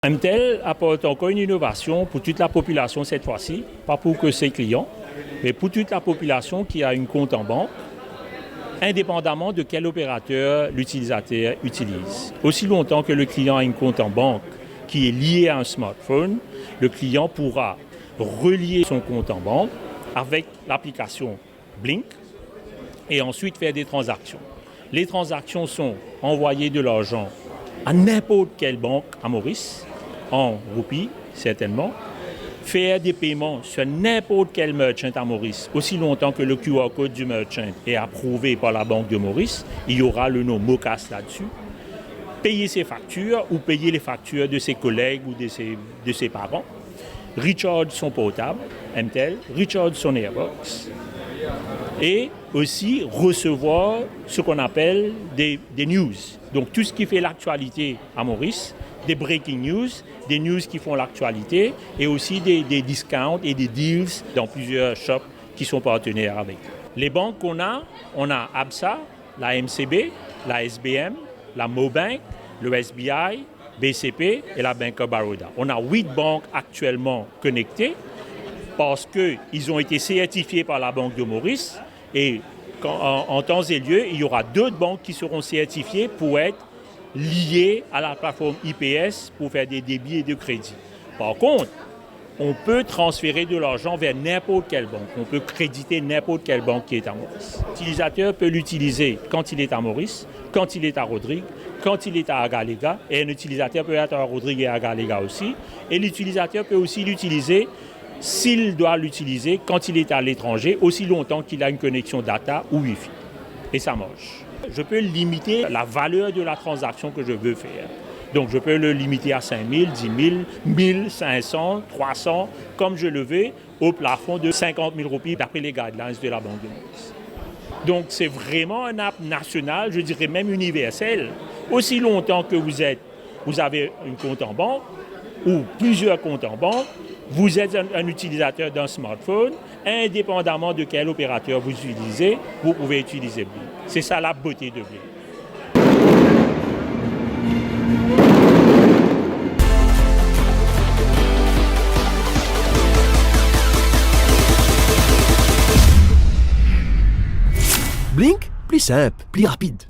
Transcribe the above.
MTEL apporte encore une innovation pour toute la population cette fois-ci, pas pour que ses clients, mais pour toute la population qui a un compte en banque, indépendamment de quel opérateur l'utilisateur utilise. Aussi longtemps que le client a un compte en banque qui est lié à un smartphone, le client pourra relier son compte en banque avec l'application Blink et ensuite faire des transactions. Les transactions sont envoyer de l'argent à n'importe quelle banque à Maurice, en roupies certainement, faire des paiements sur n'importe quel merchant à Maurice, aussi longtemps que le QR code du merchant est approuvé par la Banque de Maurice, il y aura le nom MoCas là-dessus, payer ses factures ou payer les factures de ses collègues ou de ses parents, recharge son portable, MTEL, recharge son Airbox, et aussi recevoir ce qu'on appelle des news. Donc tout ce qui fait l'actualité à Maurice, des breaking news, des news qui font l'actualité et aussi des discounts et des deals dans plusieurs shops qui sont partenaires avec eux. Les banques qu'on a, on a ABSA, la MCB, la SBM, la Mobank, le SBI, BCP et la Bank of Baroda. On a 8 banques actuellement connectées parce qu'ils ont été certifiés par la Banque de Maurice et en temps et lieu, il y aura d'autres banques qui seront certifiées pour être liées à la plateforme IPS pour faire des débits et de crédits. Par contre, on peut transférer de l'argent vers n'importe quelle banque. On peut créditer n'importe quelle banque qui est à Maurice. L'utilisateur peut l'utiliser quand il est à Maurice, quand il est à Rodrigue, quand il est à Agaléga. Et un utilisateur peut être à Rodrigue et à Agaléga aussi. Et l'utilisateur peut aussi l'utiliser s'il doit l'utiliser quand il est à l'étranger, aussi longtemps qu'il a une connexion data ou Wi-Fi. Et ça marche. Je peux limiter la valeur de la transaction que je veux faire. Donc je peux le limiter à 5 000, 10 000, 1 500, 300, comme je le veux, au plafond de 50 000 roupies d'après les guidelines de la Banque de Maurice. Donc c'est vraiment un app national, je dirais même universel. Aussi longtemps que vous avez un compte en banque ou plusieurs comptes en banque, vous êtes un utilisateur d'un smartphone, indépendamment de quel opérateur vous utilisez, vous pouvez utiliser Blink. C'est ça la beauté de Blink. Blink, plus simple, plus rapide.